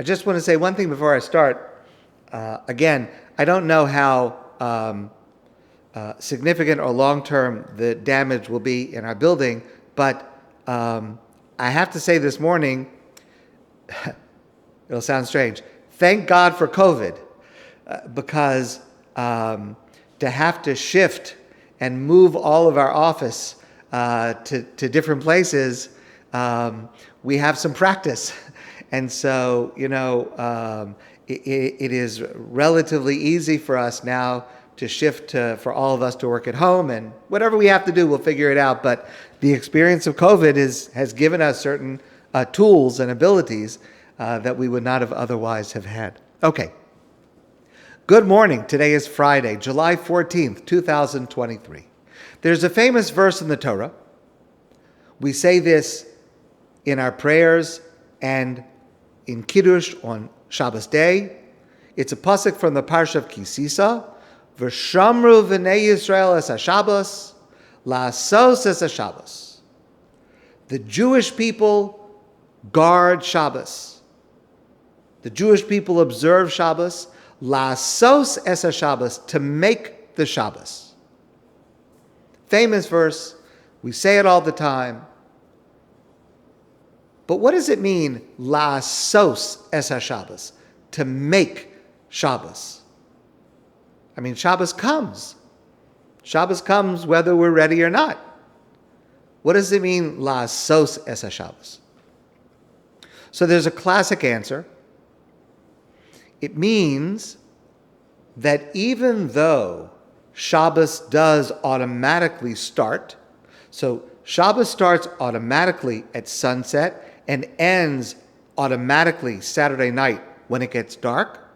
I just want to say one thing before I start. Again, I don't know how significant or long-term the damage will be in our building, but I have to say this morning, it'll sound strange, thank God for COVID, because to have to shift and move all of our office to different places, we have some practice. And so, it is relatively easy for us now to shift for all of us to work at home, and whatever we have to do, we'll figure it out. But the experience of COVID has given us certain tools and abilities that we would not have otherwise have had. Okay. Good morning. Today is Friday, July 14th, 2023. There's a famous verse in the Torah. We say this in our prayers and in Kiddush on Shabbos day. It's a pasuk from the Parsha of Kisisa. V'shamru v'nei Yisrael es ha-Shabbos, la'asos es ha-Shabbos. The Jewish people guard Shabbos. The Jewish people observe Shabbos, la'asos es ha-Shabbos, to make the Shabbos. Famous verse. We say it all the time. But what does it mean, la'asos es ha-Shabbos, to make Shabbos? I mean, Shabbos comes. Shabbos comes whether we're ready or not. What does it mean, la'asos es ha-Shabbos? So there's a classic answer. It means that even though Shabbos does automatically start, so Shabbos starts automatically at sunset and ends automatically Saturday night when it gets dark.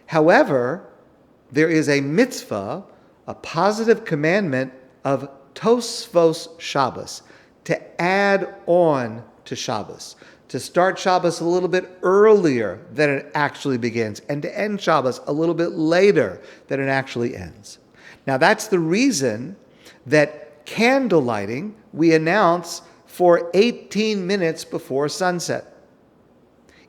However, there is a mitzvah, a positive commandment of Tosfos Shabbos, to add on to Shabbos, to start Shabbos a little bit earlier than it actually begins, and to end Shabbos a little bit later than it actually ends. Now that's the reason that candle lighting we announce for 18 minutes before sunset.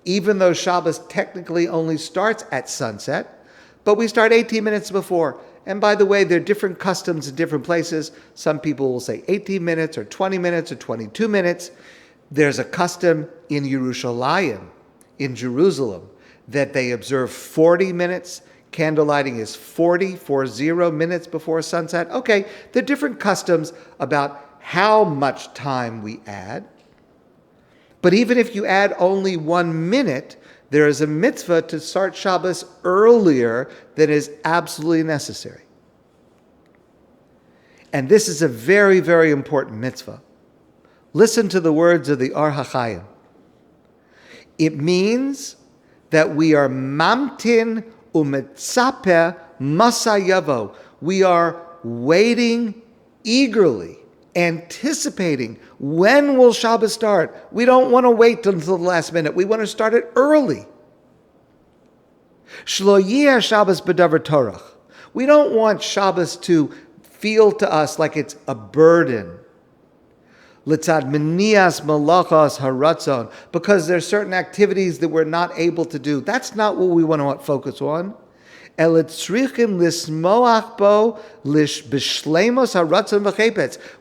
Even though Shabbos technically only starts at sunset, but we start 18 minutes before. And by the way, there are different customs in different places. Some people will say 18 minutes or 20 minutes or 22 minutes. There's a custom in Yerushalayim, in Jerusalem, that they observe 40 minutes. Candle lighting is 40 minutes before sunset. Okay, there are different customs about how much time we add. But even if you add only 1 minute, there is a mitzvah to start Shabbos earlier than is absolutely necessary. And this is a very, very important mitzvah. Listen to the words of the Or HaChaim. It means that we are mamtin umetzape masayavo. We are waiting eagerly, anticipating when will Shabbos start. We don't want to wait until the last minute. We want to start it early. Shlo yeh Shabbos b'davar torach. We don't want Shabbos to feel to us like it's a burden. Litzad menias malachas haratzon, because there's certain activities that we're not able to do. That's not what we want to focus on.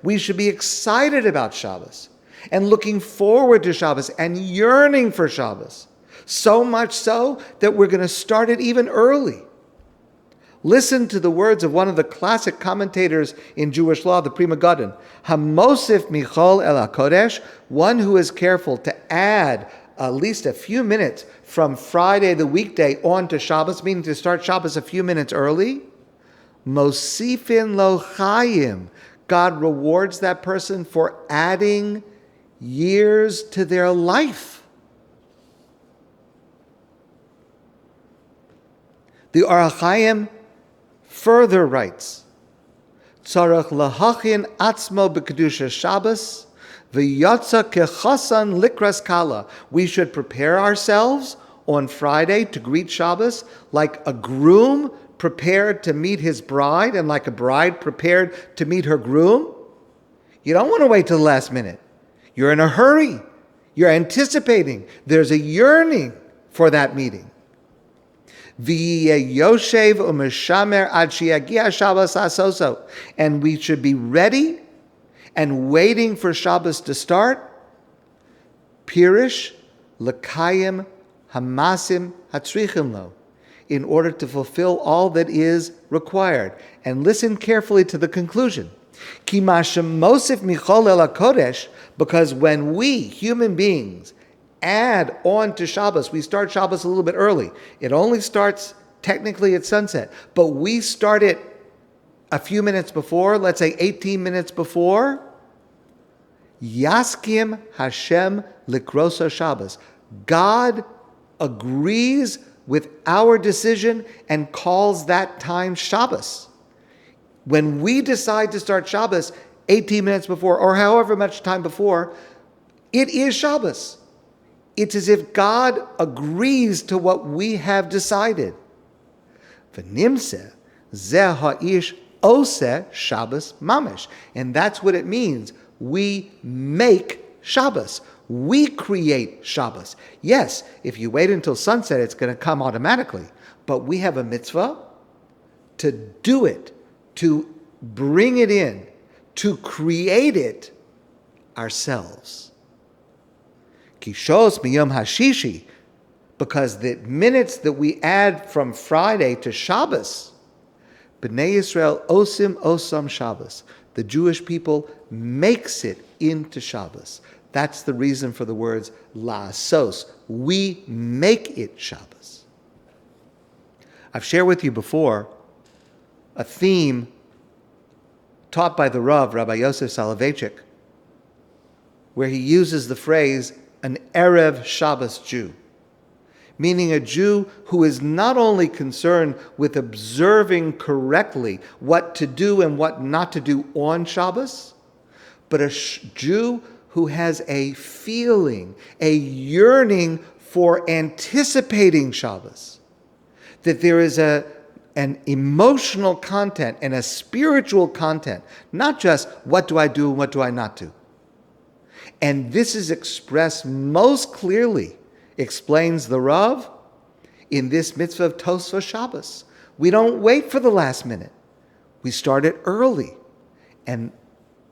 We should be excited about Shabbos and looking forward to Shabbos and yearning for Shabbos. So much so that we're going to start it even early. Listen to the words of one of the classic commentators in Jewish law, the Pri Megadim. Hamosif michol el hakodesh, one who is careful to add at least a few minutes from Friday, the weekday, on to Shabbos, meaning to start Shabbos a few minutes early. Mosifin lo chayim. God rewards that person for adding years to their life. The Or HaChaim further writes, Tzarech lahachin atzmo b'kedusha Shabbos, v'yatza kechasan likras kala. We should prepare ourselves on Friday to greet Shabbos like a groom prepared to meet his bride and like a bride prepared to meet her groom. You don't want to wait till the last minute. You're in a hurry. You're anticipating. There's a yearning for that meeting. V'yoshev u'mishamer ad sheyagia Shabbos asoso. And we should be ready and waiting for Shabbos to start. Pirish l'kayim hamasim hatzrichim lo. In order to fulfill all that is required. And listen carefully to the conclusion. Ki mashem mosif micholel hakodesh, because when we, human beings, add on to Shabbos, we start Shabbos a little bit early. It only starts technically at sunset, but we start it a few minutes before, let's say 18 minutes before. Yaskim Hashem likroso Shabbos. God agrees with our decision and calls that time Shabbos. When we decide to start Shabbos 18 minutes before, or however much time before, it is Shabbos. It's as if God agrees to what we have decided. V'nimse zeh ha'ish oseh Shabbos mamish. And that's what it means. We make Shabbos. We create Shabbos. Yes, if you wait until sunset, it's going to come automatically. But we have a mitzvah to do it, to bring it in, to create it ourselves. Kishos miyom hashishi, because the minutes that we add from Friday to Shabbos, B'nai Yisrael osim osam Shabbos, the Jewish people makes it into Shabbos. That's the reason for the words la'asos. We make it Shabbos. I've shared with you before a theme taught by the Rav, Rabbi Yosef Soloveitchik, where he uses the phrase, an Erev Shabbos Jew, meaning a Jew who is not only concerned with observing correctly what to do and what not to do on Shabbos, but a Jew who has a feeling, a yearning for anticipating Shabbos, that there is an emotional content and a spiritual content, not just what do I do and what do I not do. And this is expressed most clearly, explains the Rav, in this mitzvah of Tosfos Shabbos. We don't wait for the last minute. We start it early. And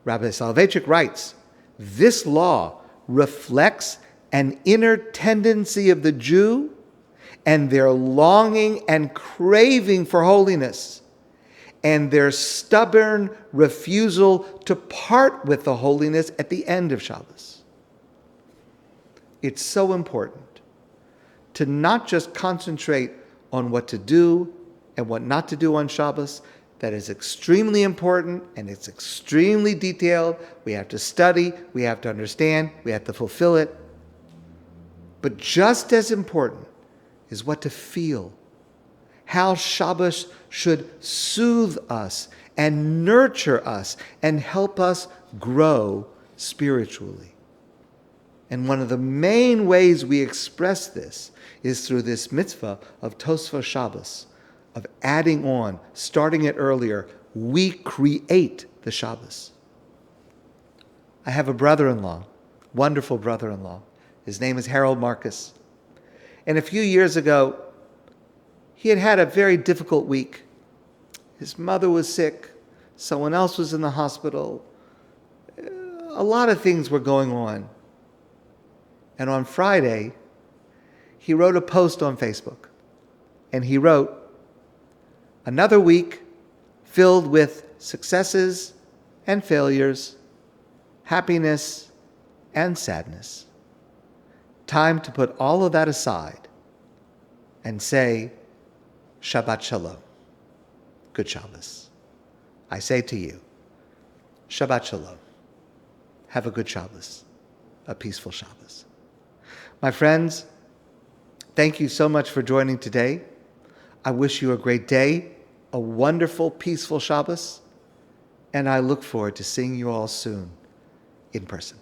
Rabbi Soloveitchik writes, this law reflects an inner tendency of the Jew and their longing and craving for holiness, and their stubborn refusal to part with the holiness at the end of Shabbos. It's so important to not just concentrate on what to do and what not to do on Shabbos. That is extremely important and it's extremely detailed. We have to study, we have to understand, we have to fulfill it. But just as important is what to feel. How Shabbos should soothe us and nurture us and help us grow spiritually. And one of the main ways we express this is through this mitzvah of Tosfos Shabbos, of adding on, starting it earlier. We create the Shabbos. I have a brother-in-law, wonderful brother-in-law. His name is Harold Marcus. And a few years ago, he had had a very difficult week. His mother was sick. Someone else was in the hospital. A lot of things were going on. And on Friday, he wrote a post on Facebook. And he wrote, another week filled with successes and failures, happiness and sadness. Time to put all of that aside and say, Shabbat Shalom. Good Shabbos. I say to you, Shabbat Shalom. Have a good Shabbos, a peaceful Shabbos. My friends, thank you so much for joining today. I wish you a great day, a wonderful, peaceful Shabbos, and I look forward to seeing you all soon in person.